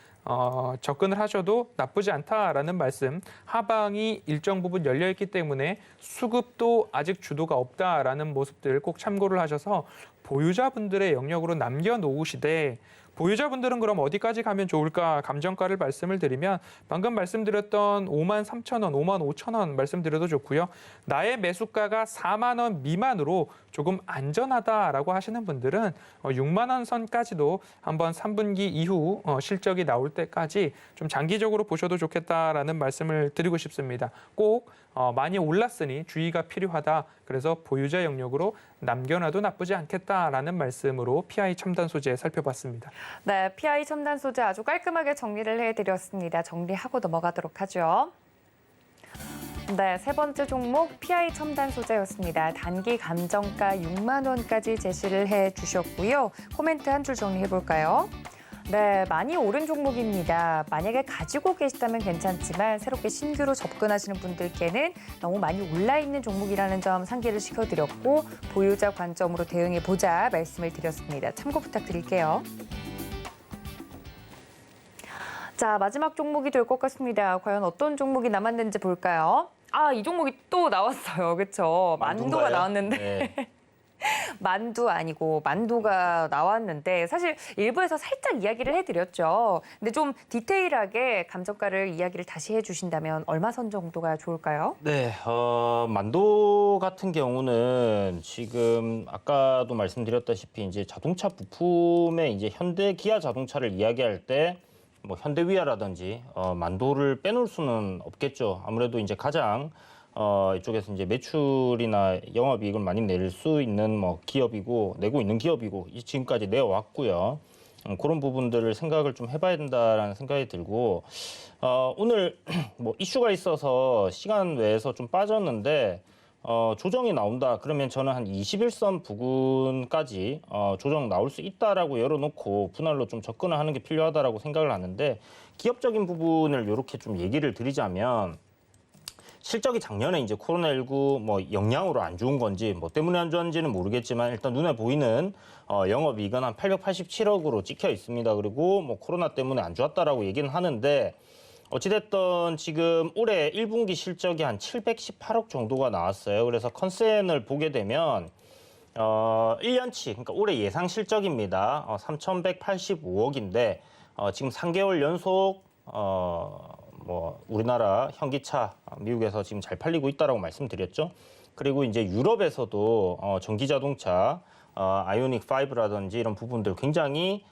접근을 하셔도 나쁘지 않다라는 말씀. 하방이 일정 부분 열려있기 때문에 수급도 아직 주도가 없다라는 모습들 꼭 참고를 하셔서 보유자분들의 영역으로 남겨놓으시되 보유자분들은 그럼 어디까지 가면 좋을까 감정가를 말씀을 드리면 방금 말씀드렸던 53,000원, 55,000원 말씀드려도 좋고요. 나의 매수가가 4만 원 미만으로 조금 안전하다라고 하시는 분들은 6만 원 선까지도 한번 3분기 이후 실적이 나올 때까지 좀 장기적으로 보셔도 좋겠다라는 말씀을 드리고 싶습니다. 꼭 많이 올랐으니 주의가 필요하다. 그래서 보유자 영역으로 남겨놔도 나쁘지 않겠다라는 말씀으로 PI 첨단 소재 살펴봤습니다. 네, PI 첨단 소재 아주 깔끔하게 정리를 해드렸습니다. 정리하고 넘어가도록 하죠. 네, 세 번째 종목 PI 첨단 소재였습니다. 단기 감정가 6만 원까지 제시를 해주셨고요. 코멘트 한 줄 정리해볼까요? 네, 많이 오른 종목입니다. 만약에 가지고 계시다면 괜찮지만 새롭게 신규로 접근하시는 분들께는 너무 많이 올라 있는 종목이라는 점 상기를 시켜드렸고 보유자 관점으로 대응해보자 말씀을 드렸습니다. 참고 부탁드릴게요. 자, 마지막 종목이 될 것 같습니다. 과연 어떤 종목이 남았는지 볼까요? 아, 이 종목이 또 나왔어요. 그렇죠? 만두가 나왔는데. 네. 만두 아니고 만두가 나왔는데 사실 일부에서 살짝 이야기를 해드렸죠. 근데 좀 디테일하게 감정가를 이야기를 다시 해주신다면 얼마 선 정도가 좋을까요? 네, 만도 같은 경우는 지금 아까도 말씀드렸다시피 이제 자동차 부품에 이제 현대 기아 자동차를 이야기할 때 뭐 현대위아라든지 만도를 빼놓을 수는 없겠죠. 아무래도 이제 가장 이쪽에서 이제 매출이나 영업이익을 많이 낼 수 있는 뭐 기업이고 내고 있는 기업이고 지금까지 내어왔고요. 그런 부분들을 생각을 좀 해봐야 된다라는 생각이 들고 오늘 뭐 이슈가 있어서 시간 외에서 좀 빠졌는데 조정이 나온다 그러면 저는 한 21선 부근까지 조정 나올 수 있다라고 열어놓고 분할로 좀 접근을 하는 게 필요하다라고 생각을 하는데 기업적인 부분을 이렇게 좀 얘기를 드리자면 실적이 작년에 이제 코로나19 뭐 영향으로 안 좋은 건지 뭐 때문에 안 좋았는지는 모르겠지만 일단 눈에 보이는 영업이익은 한 887억으로 찍혀 있습니다. 그리고 뭐 코로나 때문에 안 좋았다라고 얘기는 하는데 어찌됐든 지금 올해 1분기 실적이 한 718억 정도가 나왔어요. 그래서 컨센을 보게 되면 1년치, 그러니까 올해 예상 실적입니다. 3,185억인데 지금 3개월 연속 뭐 우리나라 현기차 미국에서 지금 잘 팔리고 있다라고 말씀드렸죠. 그리고 이제 유럽에서도 전기 자동차 아이오닉 5라든지 이런 부분들 굉장히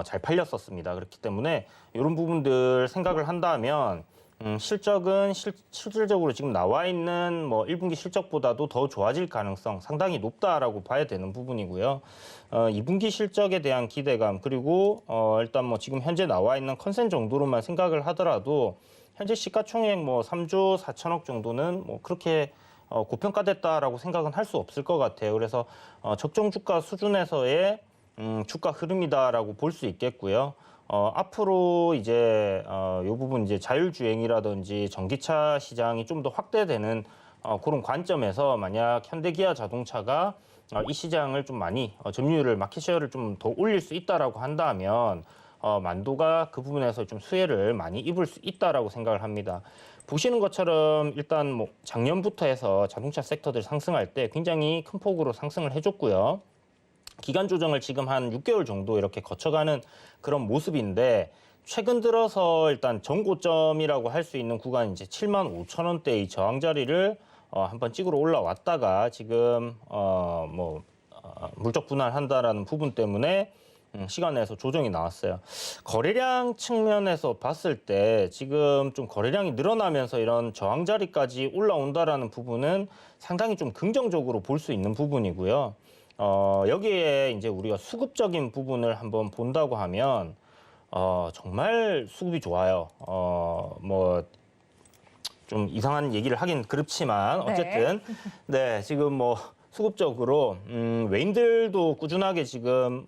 잘 팔렸었습니다. 그렇기 때문에 이런 부분들 생각을 한다면 실적은 실질적으로 지금 나와 있는 뭐 1분기 실적보다도 더 좋아질 가능성 상당히 높다라고 봐야 되는 부분이고요. 2분기 실적에 대한 기대감 그리고 일단 뭐 지금 현재 나와 있는 컨센 정도로만 생각을 하더라도 현재 시가총액 뭐 3조 4천억 정도는 뭐 그렇게 고평가됐다라고 생각은 할 수 없을 것 같아요. 그래서 적정 주가 수준에서의 주가 흐름이다라고 볼 수 있겠고요. 앞으로 이제 이 부분 이제 자율주행이라든지 전기차 시장이 좀 더 확대되는 그런 관점에서 만약 현대기아 자동차가 이 시장을 좀 많이 점유율을 마켓쉐어를 좀 더 올릴 수 있다라고 한다면 만도가 그 부분에서 좀 수혜를 많이 입을 수 있다라고 생각을 합니다. 보시는 것처럼 일단 뭐 작년부터 해서 자동차 섹터들 상승할 때 굉장히 큰 폭으로 상승을 해줬고요. 기간 조정을 지금 한 6개월 정도 이렇게 거쳐가는 그런 모습인데 최근 들어서 일단 전고점이라고 할 수 있는 구간 이제 75,000원대의 저항 자리를 한번 찍으러 올라왔다가 지금 물적 분할한다라는 부분 때문에 시간 내에서 조정이 나왔어요. 거래량 측면에서 봤을 때 지금 좀 거래량이 늘어나면서 이런 저항 자리까지 올라온다라는 부분은 상당히 좀 긍정적으로 볼 수 있는 부분이고요. 여기에 이제 우리가 수급적인 부분을 한번 본다고 하면 정말 수급이 좋아요. 뭐 좀 이상한 얘기를 하긴 그렇지만 어쨌든 네, 지금 뭐 수급적으로 외인들도 꾸준하게 지금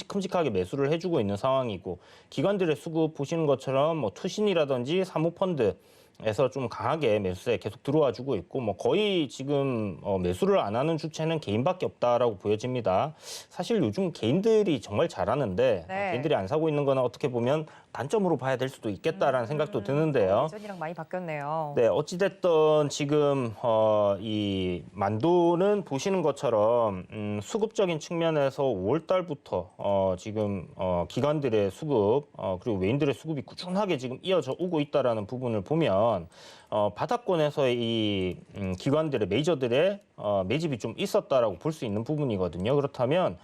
큼직하게 매수를 해주고 있는 상황이고 기관들의 수급 보시는 것처럼 뭐 투신이라든지 사모펀드에서 좀 강하게 매수세 계속 들어와 주고 있고 뭐 거의 지금 매수를 안 하는 주체는 개인밖에 없다라고 보여집니다. 사실 요즘 개인들이 정말 잘하는데 네. 개인들이 안 사고 있는 거는 어떻게 보면 단점으로 봐야 될 수도 있겠다라는 생각도 드는데요. 예전이랑 많이 바뀌었네요. 네, 어찌됐든 지금 이 만도는 보시는 것처럼 수급적인 측면에서 5월 달부터 지금 기관들의 수급 그리고 외인들의 수급이 꾸준하게 지금 이어져 오고 있다라는 부분을 보면 바닥권에서의 이 기관들의 메이저들의 매집이 좀 있었다라고 볼 수 있는 부분이거든요. 그렇다면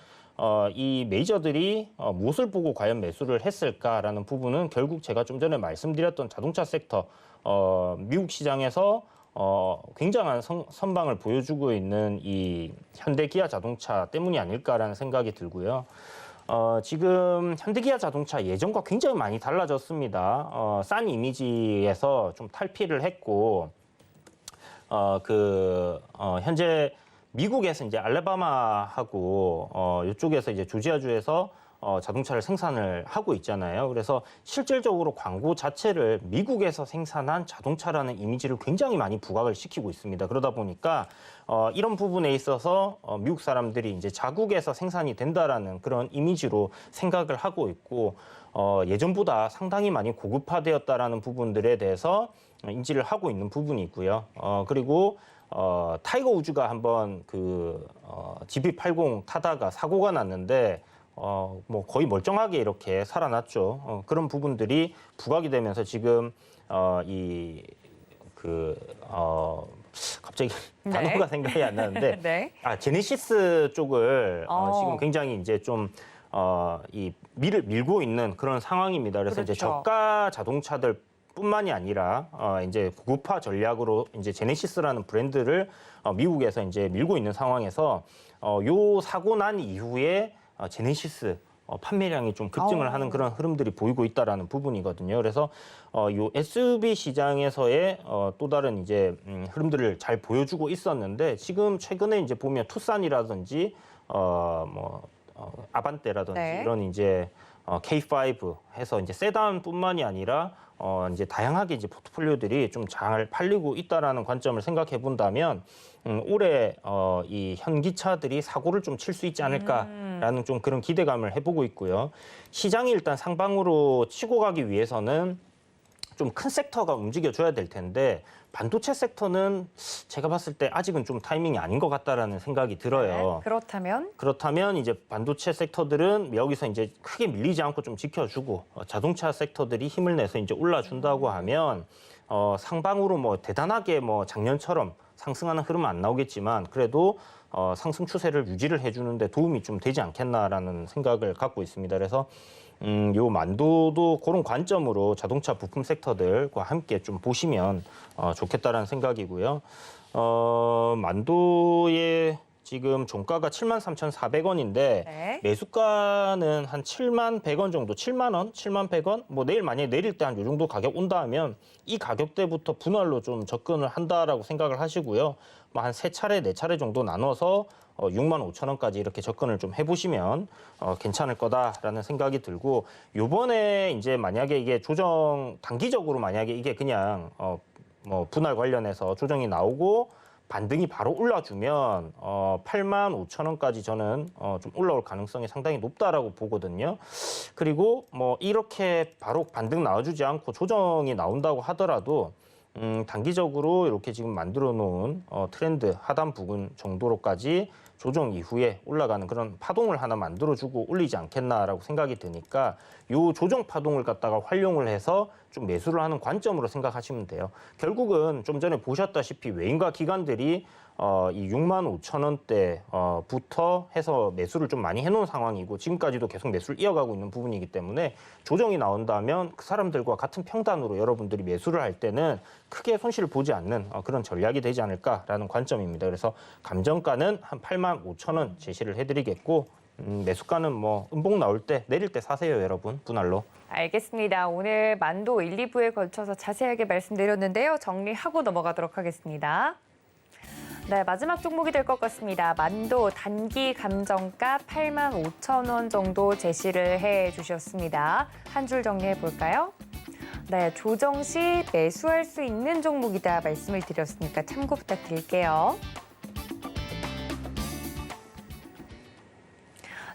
이 메이저들이 무엇을 보고 과연 매수를 했을까라는 부분은 결국 제가 좀 전에 말씀드렸던 자동차 섹터, 미국 시장에서 굉장한 선방을 보여주고 있는 이 현대 기아 자동차 때문이 아닐까라는 생각이 들고요. 지금 현대 기아 자동차 예전과 굉장히 많이 달라졌습니다. 싼 이미지에서 좀 탈피를 했고, 현재 미국에서 이제 알래바마하고 이쪽에서 이제 조지아주에서 자동차를 생산을 하고 있잖아요. 그래서 실질적으로 광고 자체를 미국에서 생산한 자동차라는 이미지를 굉장히 많이 부각을 시키고 있습니다. 그러다 보니까 이런 부분에 있어서 미국 사람들이 이제 자국에서 생산이 된다라는 그런 이미지로 생각을 하고 있고 예전보다 상당히 많이 고급화되었다라는 부분들에 대해서 인지를 하고 있는 부분이 있고요. 그리고 타이거 우즈가 한번 GP80 타다가 사고가 났는데 뭐 거의 멀쩡하게 이렇게 살아났죠. 그런 부분들이 부각이 되면서 지금 갑자기 네. 단어가 생각이 안 나는데 네. 제네시스 쪽을 지금 굉장히 이제 좀 밀고 있는 그런 상황입니다. 그래서 이제 그렇죠. 저가 자동차들 뿐만이 아니라 이제 고급화 전략으로 이제 제네시스라는 브랜드를 미국에서 이제 밀고 있는 상황에서 요 사고 난 이후에 제네시스 판매량이 좀 급증을 하는 그런 흐름들이 보이고 있다라는 부분이거든요. 그래서 요 SUV 시장에서의 또 다른 이제 흐름들을 잘 보여주고 있었는데 지금 최근에 이제 보면 투싼이라든지 아반떼라든지 네. 이런 이제 K5 해서 이제 세단뿐만이 아니라 이제 다양하게 이제 포트폴리오들이 좀 잘 팔리고 있다라는 관점을 생각해 본다면 올해 이 현기차들이 사고를 좀 칠 수 있지 않을까라는 좀 그런 기대감을 해보고 있고요. 시장이 일단 상방으로 치고 가기 위해서는 좀 큰 섹터가 움직여줘야 될 텐데 반도체 섹터는 제가 봤을 때 아직은 좀 타이밍이 아닌 것 같다라는 생각이 들어요. 네. 그렇다면 이제 반도체 섹터들은 여기서 이제 크게 밀리지 않고 좀 지켜주고 자동차 섹터들이 힘을 내서 이제 올라준다고 하면 상방으로 뭐 대단하게 뭐 작년처럼 상승하는 흐름은 안 나오겠지만 그래도 상승 추세를 유지를 해주는데 도움이 좀 되지 않겠나라는 생각을 갖고 있습니다. 그래서 요 만도도 그런 관점으로 자동차 부품 섹터들과 함께 좀 보시면 좋겠다라는 생각이고요. 만도의 지금 종가가 73,400원인데 네. 매수가는 한 7,100원 정도, 7만 원, 7,100원. 뭐 내일 만약에 내릴 때 한 요 정도 가격 온다 하면 이 가격대부터 분할로 좀 접근을 한다라고 생각을 하시고요. 뭐 한 3차례, 4차례 정도 나눠서 65,000원까지 이렇게 접근을 좀 해보시면 괜찮을 거다라는 생각이 들고 요번에 이제 만약에 이게 단기적으로 만약에 이게 그냥 뭐 분할 관련해서 조정이 나오고 반등이 바로 올라주면 85,000원까지 저는 좀 올라올 가능성이 상당히 높다라고 보거든요. 그리고 뭐 이렇게 바로 반등 나와주지 않고 조정이 나온다고 하더라도 단기적으로 이렇게 지금 만들어 놓은 트렌드 하단 부근 정도로까지 조정 이후에 올라가는 그런 파동을 하나 만들어주고 올리지 않겠나라고 생각이 드니까 요 조정 파동을 갖다가 활용을 해서 좀 매수를 하는 관점으로 생각하시면 돼요. 결국은 좀 전에 보셨다시피 외인과 기관들이 이 65,000원대부터 해서 매수를 좀 많이 해놓은 상황이고 지금까지도 계속 매수를 이어가고 있는 부분이기 때문에 조정이 나온다면 그 사람들과 같은 평단으로 여러분들이 매수를 할 때는 크게 손실을 보지 않는 그런 전략이 되지 않을까라는 관점입니다. 그래서 감정가는 한 8만 5천 원 제시를 해드리겠고 매수가는 뭐 음봉 나올 때 내릴 때 사세요, 여러분. 분할로. 알겠습니다. 오늘 만도 1, 2부에 걸쳐서 자세하게 말씀드렸는데요. 정리하고 넘어가도록 하겠습니다. 네, 마지막 종목이 될 것 같습니다. 만도 단기 감정가 8만 5천 원 정도 제시를 해주셨습니다. 한 줄 정리해 볼까요? 네, 조정 시 매수할 수 있는 종목이다 말씀을 드렸으니까 참고 부탁드릴게요.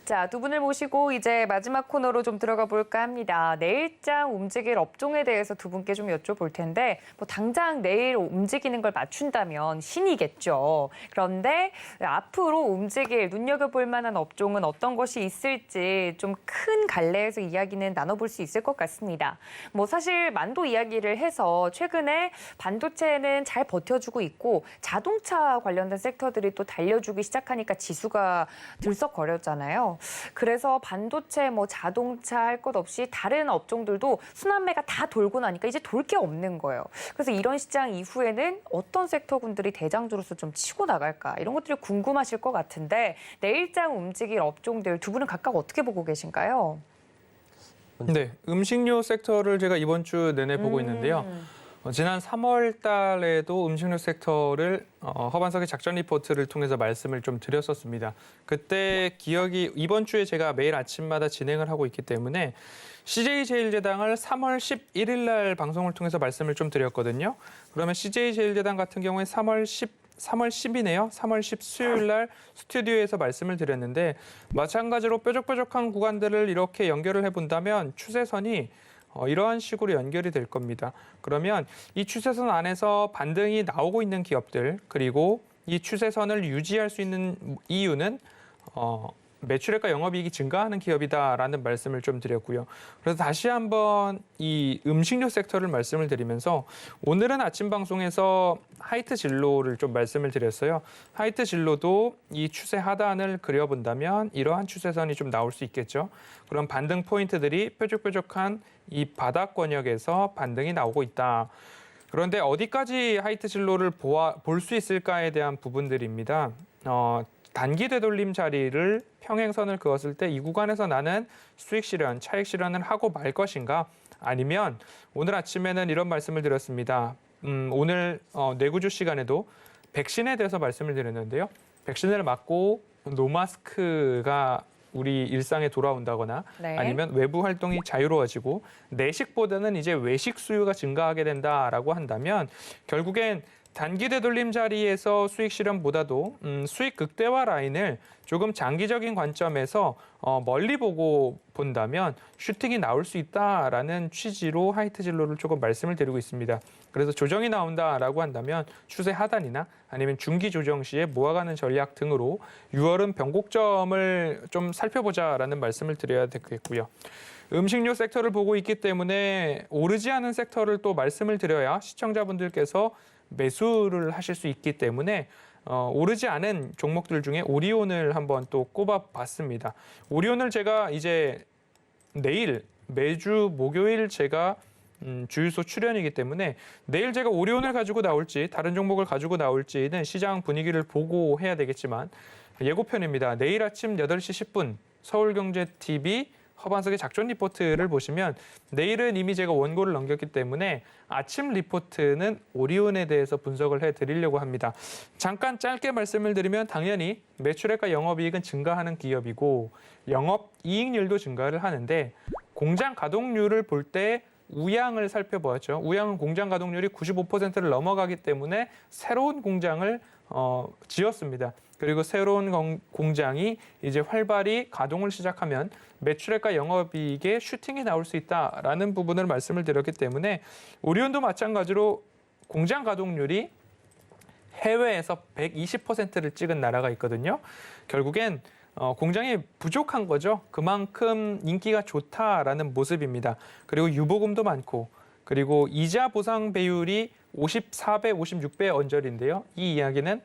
자, 두 분을 모시고 이제 마지막 코너로 좀 들어가 볼까 합니다. 내일장 움직일 업종에 대해서 두 분께 좀 여쭤볼 텐데 뭐 당장 내일 움직이는 걸 맞춘다면 신이겠죠. 그런데 앞으로 움직일 눈여겨볼 만한 업종은 어떤 것이 있을지 좀 큰 갈래에서 이야기는 나눠볼 수 있을 것 같습니다. 뭐 사실 만도 이야기를 해서 최근에 반도체는 잘 버텨주고 있고 자동차 관련된 섹터들이 또 달려주기 시작하니까 지수가 들썩거렸잖아요. 그래서 반도체, 뭐 자동차 할 것 없이 다른 업종들도 순환매가 다 돌고 나니까 이제 돌 게 없는 거예요. 그래서 이런 시장 이후에는 어떤 섹터군들이 대장주로서 좀 치고 나갈까 이런 것들이 궁금하실 것 같은데 내일장 움직일 업종들 두 분은 각각 어떻게 보고 계신가요? 네, 음식료 섹터를 제가 이번 주 내내 보고 있는데요. 지난 3월 달에도 음식료 섹터를 허반석의 작전 리포트를 통해서 말씀을 좀 드렸었습니다. 그때 기억이 이번 주에 제가 매일 아침마다 진행을 하고 있기 때문에 CJ제일제당을 3월 11일 날 방송을 통해서 말씀을 좀 드렸거든요. 그러면 CJ제일제당 같은 경우에 3월 10이네요. 3월 10 수요일 날 스튜디오에서 말씀을 드렸는데 마찬가지로 뾰족뾰족한 구간들을 이렇게 연결을 해본다면 추세선이 이러한 식으로 연결이 될 겁니다. 그러면 이 추세선 안에서 반등이 나오고 있는 기업들 그리고 이 추세선을 유지할 수 있는 이유는 매출액과 영업이익이 증가하는 기업이다라는 말씀을 좀 드렸고요. 그래서 다시 한번 이 음식료 섹터를 말씀을 드리면서 오늘은 아침 방송에서 하이트 진로를 좀 말씀을 드렸어요. 하이트 진로도 이 추세 하단을 그려본다면 이러한 추세선이 좀 나올 수 있겠죠. 그럼 반등 포인트들이 뾰족뾰족한 이 바닥 권역에서 반등이 나오고 있다. 그런데 어디까지 하이트 진로를 볼 수 있을까에 대한 부분들입니다. 단기 되돌림 자리를 평행선을 그었을 때 이 구간에서 나는 수익 실현, 차익 실현을 하고 말 것인가? 아니면 오늘 아침에는 이런 말씀을 드렸습니다. 오늘 뇌구조 시간에도 백신에 대해서 말씀을 드렸는데요. 백신을 맞고 노마스크가 우리 일상에 돌아온다거나 네. 아니면 외부 활동이 자유로워지고 내식보다는 이제 외식 수요가 증가하게 된다라고 한다면 결국엔 단기 되돌림 자리에서 수익 실현보다도 수익 극대화 라인을 조금 장기적인 관점에서 멀리 보고 본다면 슈팅이 나올 수 있다라는 취지로 하이트 진로를 조금 말씀을 드리고 있습니다. 그래서 조정이 나온다라고 한다면 추세 하단이나 아니면 중기 조정 시에 모아가는 전략 등으로 6월은 변곡점을 좀 살펴보자라는 말씀을 드려야 되겠고요. 음식료 섹터를 보고 있기 때문에 오르지 않은 섹터를 또 말씀을 드려야 시청자분들께서 매수를 하실 수 있기 때문에 오르지 않은 종목들 중에 오리온을 한번 또 꼽아봤습니다. 오리온을 제가 이제 내일 매주 목요일 제가 주유소 출연이기 때문에 내일 제가 오리온을 가지고 나올지 다른 종목을 가지고 나올지는 시장 분위기를 보고 해야 되겠지만 예고편입니다. 내일 아침 8시 10분 서울경제TV 허반석의 작전 리포트를 보시면 내일은 이미 제가 원고를 넘겼기 때문에 아침 리포트는 오리온에 대해서 분석을 해드리려고 합니다. 잠깐 짧게 말씀을 드리면 당연히 매출액과 영업이익은 증가하는 기업이고 영업이익률도 증가를 하는데 공장 가동률을 볼 때 우양을 살펴보았죠. 우양은 공장 가동률이 95%를 넘어가기 때문에 새로운 공장을 지었습니다. 그리고 새로운 공장이 이제 활발히 가동을 시작하면 매출액과 영업이익에 슈팅이 나올 수 있다라는 부분을 말씀을 드렸기 때문에 오리온도 마찬가지로 공장 가동률이 해외에서 120%를 찍은 나라가 있거든요. 결국엔 공장이 부족한 거죠. 그만큼 인기가 좋다라는 모습입니다. 그리고 유보금도 많고 그리고 이자 보상 배율이 54배, 56배 언저리인데요. 이 이야기는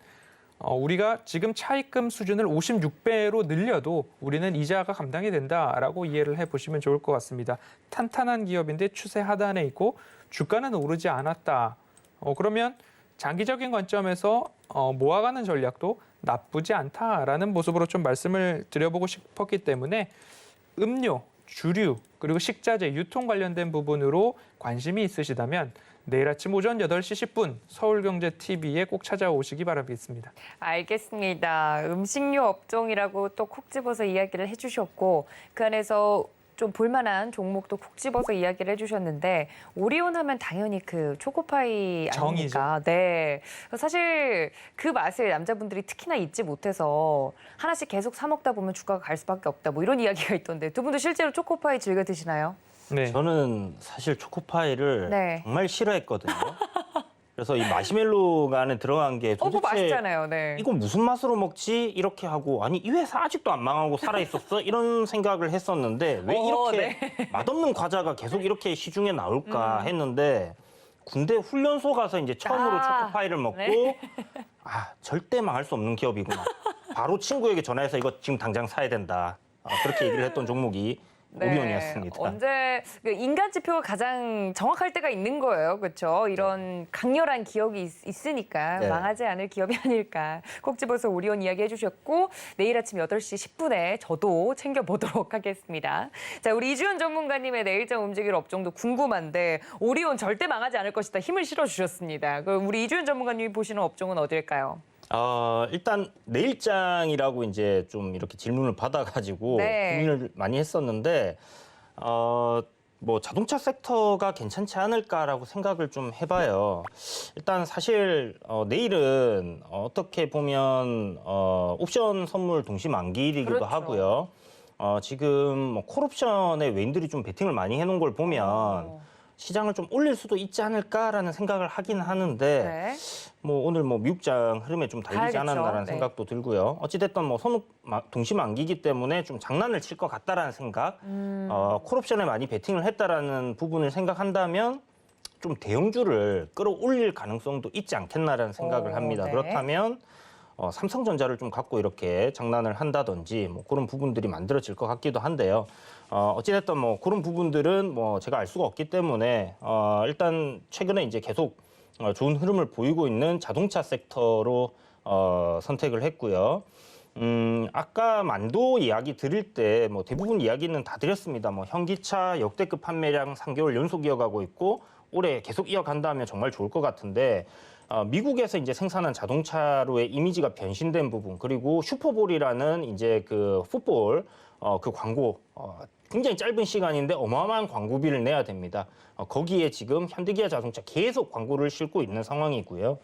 우리가 지금 차입금 수준을 56배로 늘려도 우리는 이자가 감당이 된다라고 이해를 해보시면 좋을 것 같습니다. 탄탄한 기업인데 추세 하단에 있고 주가는 오르지 않았다. 그러면 장기적인 관점에서 모아가는 전략도 나쁘지 않다라는 모습으로 좀 말씀을 드려보고 싶었기 때문에 음료, 주류, 그리고 식자재, 유통 관련된 부분으로 관심이 있으시다면 내일 아침 오전 8시 10분 서울경제TV에 꼭 찾아오시기 바라겠습니다. 알겠습니다. 음식료 업종이라고 또 콕 집어서 이야기를 해주셨고 그 안에서 좀 볼만한 종목도 콕 집어서 이야기를 해주셨는데 오리온 하면 당연히 그 초코파이 아닙니까? 네. 사실 그 맛을 남자분들이 특히나 잊지 못해서 하나씩 계속 사 먹다 보면 주가가 갈 수밖에 없다. 뭐 이런 이야기가 있던데 두 분도 실제로 초코파이 즐겨 드시나요? 네. 저는 사실 초코파이를 네. 정말 싫어했거든요. 그래서 이 마시멜로가 안에 들어간 게 그거 도대체 맛있잖아요. 네. 이거 무슨 맛으로 먹지? 이렇게 하고 아니 이 회사 아직도 안 망하고 살아있었어? 이런 생각을 했었는데 왜 이렇게 맛없는 과자가 계속 이렇게 시중에 나올까 했는데 군대 훈련소 가서 이제 처음으로 초코파이를 먹고 네. 아 절대 망할 수 없는 기업이구나. 바로 친구에게 전화해서 이거 지금 당장 사야 된다. 그렇게 얘기를 했던 종목이 오리온이었습니다. 언제 그 인간 지표가 가장 정확할 때가 있는 거예요, 그렇죠? 이런 강렬한 기억이 있으니까 네. 망하지 않을 기업이 아닐까. 꼭 집어서 오리온 이야기 해주셨고 내일 아침 8시 10분에 저도 챙겨보도록 하겠습니다. 자, 우리 이주연 전문가님의 내일장 움직일 업종도 궁금한데 오리온 절대 망하지 않을 것이다 힘을 실어주셨습니다. 그럼 우리 이주연 전문가님이 보시는 업종은 어딜까요? 일단 내일장이라고 이제 좀 이렇게 질문을 받아가지고 네. 고민을 많이 했었는데 뭐 자동차 섹터가 괜찮지 않을까라고 생각을 좀 해봐요. 일단 사실 내일은 어떻게 보면 옵션 선물 동시 만기이기도 그렇죠. 하고요. 지금 뭐 콜옵션에 외인들이 좀 베팅을 많이 해놓은 걸 보면 시장을 좀 올릴 수도 있지 않을까라는 생각을 하긴 하는데 네. 뭐 오늘 뭐 미국장 흐름에 좀 달리지 가야겠죠. 않았나라는 네. 생각도 들고요. 어찌됐든 뭐 선호 동시 만기이기 때문에 좀 장난을 칠 것 같다라는 생각, 콜옵션에 많이 베팅을 했다라는 부분을 생각한다면 좀 대형주를 끌어올릴 가능성도 있지 않겠나라는 생각을 합니다. 네. 그렇다면 삼성전자를 좀 갖고 이렇게 장난을 한다든지 뭐 그런 부분들이 만들어질 것 같기도 한데요. 어찌됐든 뭐 그런 부분들은 뭐 제가 알 수가 없기 때문에 일단 최근에 이제 계속 좋은 흐름을 보이고 있는 자동차 sek터로 선택을 했고요. 아까 만도 이야기 드릴 때 뭐 대부분 이야기는 다 드렸습니다. 뭐 현기차 역대급 판매량 3개월 연속 이어가고 있고 올해 계속 이어간다면 정말 좋을 것 같은데 미국에서 이제 생산한 자동차로의 이미지가 변신된 부분 그리고 슈퍼볼이라는 이제 그 풋볼 그 광고 굉장히 짧은 시간인데 어마어마한 광고비를 내야 됩니다. 거기에 지금 현대기아 자동차 계속 광고를 싣고 있는 상황이고요.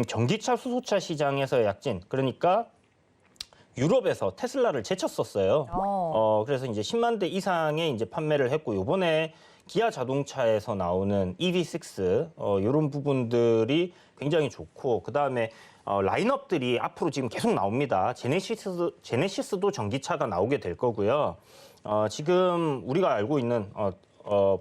전기차, 수소차 시장에서의 약진 그러니까 유럽에서 테슬라를 제쳤었어요. 그래서 이제 10만 대 이상의 이제 판매를 했고 이번에 기아 자동차에서 나오는 EV6 이런 부분들이 굉장히 좋고 그다음에 라인업들이 앞으로 지금 계속 나옵니다. 제네시스도 전기차가 나오게 될 거고요. 지금 우리가 알고 있는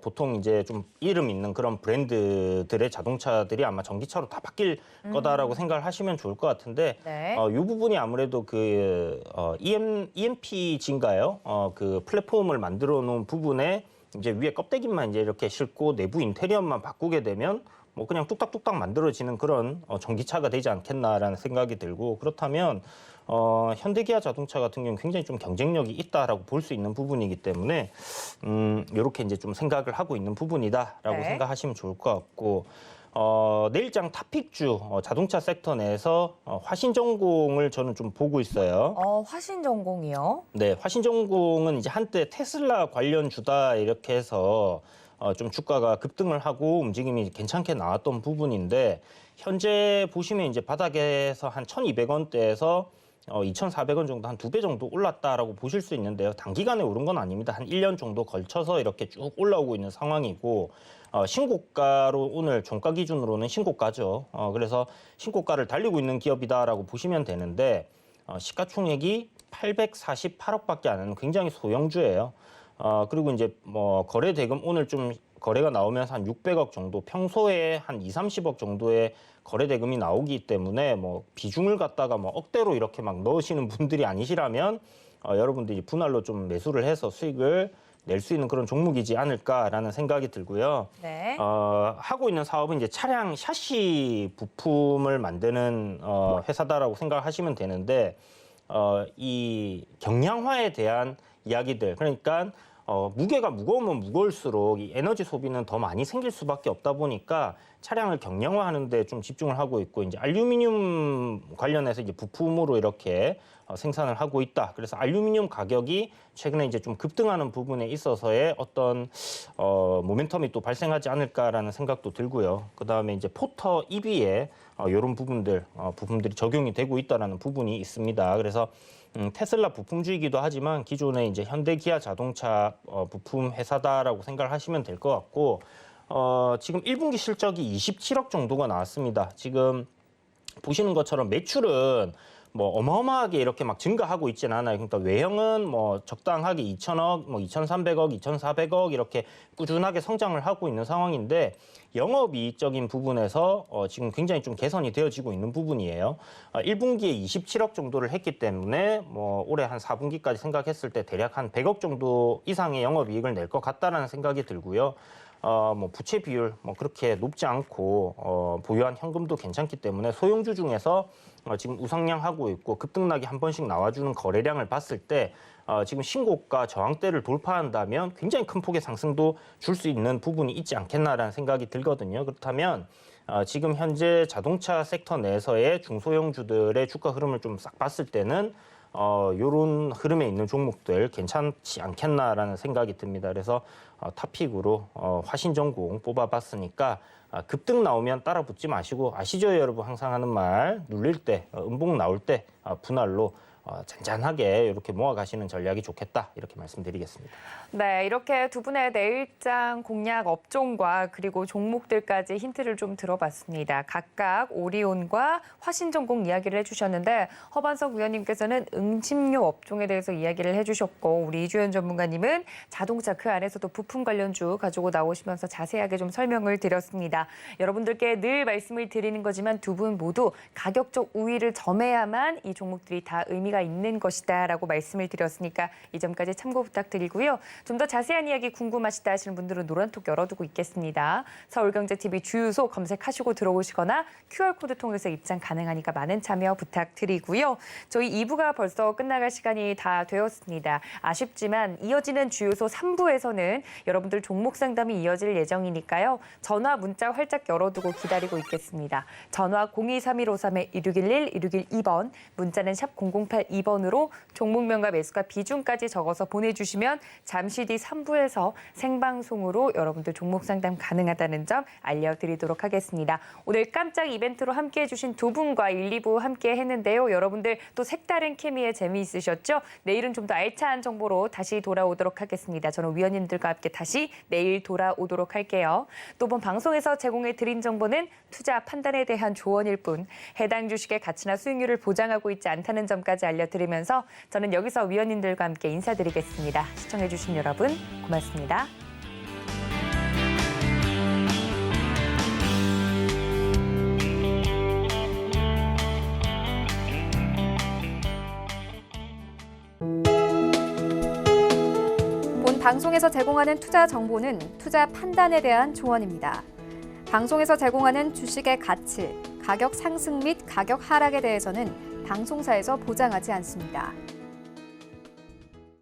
보통 이제 좀 이름 있는 그런 브랜드들의 자동차들이 아마 전기차로 다 바뀔 거다라고 생각을 하시면 좋을 것 같은데 네. 이 부분이 아무래도 그 EMPG인가요? 그 플랫폼을 만들어 놓은 부분에 이제 위에 껍데기만 이제 이렇게 싣고 내부 인테리어만 바꾸게 되면 뭐 그냥 뚝딱뚝딱 만들어지는 그런 전기차가 되지 않겠나라는 생각이 들고 그렇다면 현대기아 자동차 같은 경우는 굉장히 좀 경쟁력이 있다라고 볼 수 있는 부분이기 때문에 이렇게 이제 좀 생각을 하고 있는 부분이다라고 네. 생각하시면 좋을 것 같고 내일장 탑픽주 자동차 섹터 내에서 화신전공을 저는 좀 보고 있어요. 화신전공이요? 네, 화신전공은 이제 한때 테슬라 관련 주다 이렇게 해서 좀 주가가 급등을 하고 움직임이 괜찮게 나왔던 부분인데 현재 보시면 이제 바닥에서 한 1,200원대에서 2,400원 정도 한 2배 정도 올랐다라고 보실 수 있는데요. 단기간에 오른 건 아닙니다. 한 1년 정도 걸쳐서 이렇게 쭉 올라오고 있는 상황이고 신고가로 오늘 종가 기준으로는 신고가죠. 그래서 신고가를 달리고 있는 기업이다라고 보시면 되는데 시가총액이 848억밖에 안 하는 굉장히 소형주예요. 그리고 이제 뭐 거래 대금 오늘 좀 거래가 나오면서 한 600억 정도 평소에 한 2, 30억 정도의 거래 대금이 나오기 때문에 뭐 비중을 갖다가 뭐 억대로 이렇게 막 넣으시는 분들이 아니시라면 여러분들이 분할로 좀 매수를 해서 수익을 낼 수 있는 그런 종목이지 않을까라는 생각이 들고요. 네. 하고 있는 사업은 이제 차량 샤시 부품을 만드는 회사다라고 생각하시면 되는데 이 경량화에 대한 이야기들, 그러니까 무게가 무거우면 무거울수록 이 에너지 소비는 더 많이 생길 수밖에 없다 보니까 차량을 경량화하는 데 좀 집중을 하고 있고, 이제 알루미늄 관련해서 이제 부품으로 이렇게 생산을 하고 있다. 그래서 알루미늄 가격이 최근에 이제 좀 급등하는 부분에 있어서의 어떤 모멘텀이 또 발생하지 않을까라는 생각도 들고요. 그다음에 이제 포터 EV에 이런 부품들이 적용이 되고 있다라는 부분이 있습니다. 그래서 테슬라 부품주이기도 하지만 기존의 이제 현대 기아 자동차 부품 회사다라고 생각을 하시면 될 것 같고, 지금 1분기 실적이 27억 정도가 나왔습니다. 지금 보시는 것처럼 매출은 뭐 어마어마하게 이렇게 막 증가하고 있지는 않아요. 그러니까 외형은 뭐 적당하게 2,000억, 뭐 2,300억, 2,400억 이렇게 꾸준하게 성장을 하고 있는 상황인데, 영업이익적인 부분에서 지금 굉장히 좀 개선이 되어지고 있는 부분이에요. 1분기에 27억 정도를 했기 때문에 뭐 올해 한 4분기까지 생각했을 때 대략 한 100억 정도 이상의 영업이익을 낼 것 같다라는 생각이 들고요. 뭐 부채 비율 뭐 그렇게 높지 않고 보유한 현금도 괜찮기 때문에 소형주 중에서 지금 우상향하고 있고 급등락이 한 번씩 나와주는 거래량을 봤을 때 지금 신고가 저항대를 돌파한다면 굉장히 큰 폭의 상승도 줄 수 있는 부분이 있지 않겠나라는 생각이 들거든요. 그렇다면 지금 현재 자동차 섹터 내에서의 중소형주들의 주가 흐름을 좀 싹 봤을 때는 요런 흐름에 있는 종목들 괜찮지 않겠나라는 생각이 듭니다. 그래서 탑픽으로 화신전공 뽑아봤으니까 급등 나오면 따라 붙지 마시고, 아시죠 여러분, 항상 하는 말, 눌릴 때 음봉 나올 때 분할로 잔잔하게 이렇게 모아가시는 전략이 좋겠다, 이렇게 말씀드리겠습니다. 네, 이렇게 두 분의 내일장 공략 업종과 그리고 종목들까지 힌트를 좀 들어봤습니다. 각각 오리온과 화신전공 이야기를 해주셨는데, 허반석 위원님께서는 응집료 업종에 대해서 이야기를 해주셨고, 우리 이주연 전문가님은 자동차 그 안에서도 부품 관련주 가지고 나오시면서 자세하게 좀 설명을 드렸습니다. 여러분들께 늘 말씀을 드리는 거지만 두 분 모두 가격적 우위를 점해야만 이 종목들이 다 의미가 있는 것이다라고 말씀을 드렸으니까 이 점까지 참고 부탁드리고요. 좀 더 자세한 이야기 궁금하시다 하시는 분들은 노란톡 열어두고 있겠습니다. 서울경제TV 주유소 검색하시고 들어오시거나 QR코드 통해서 입장 가능하니까 많은 참여 부탁드리고요. 저희 2부가 벌써 끝나갈 시간이 다 되었습니다. 아쉽지만 이어지는 주유소 3부에서는 여러분들 종목 상담이 이어질 예정이니까요. 전화, 문자 활짝 열어두고 기다리고 있겠습니다. 전화 023153-1611, 1612번, 문자는 샵 0082번으로 종목명과 매수가 비중까지 적어서 보내주시면 잠시 뒤 3부에서 생방송으로 여러분들 종목 상담 가능하다는 점 알려드리도록 하겠습니다. 오늘 깜짝 이벤트로 함께해 주신 두 분과 1, 2부 함께 했는데요. 여러분들 또 색다른 케미에 재미있으셨죠? 내일은 좀 더 알찬 정보로 다시 돌아오도록 하겠습니다. 저는 위원님들과 함께 다시 내일 돌아오도록 할게요. 또 본 방송에서 제공해 드린 정보는 투자 판단에 대한 조언일 뿐 해당 주식의 가치나 수익률을 보장하고 있지 않다는 점까지 알려드리면서 저는 여기서 위원님들과 함께 인사드리겠습니다. 시청해 주신 여러분 고맙습니다. 본 방송에서 제공하는 투자 정보는 투자 판단에 대한 조언입니다. 방송에서 제공하는 주식의 가치, 가격 상승 및 가격 하락에 대해서는 방송사에서 보장하지 않습니다.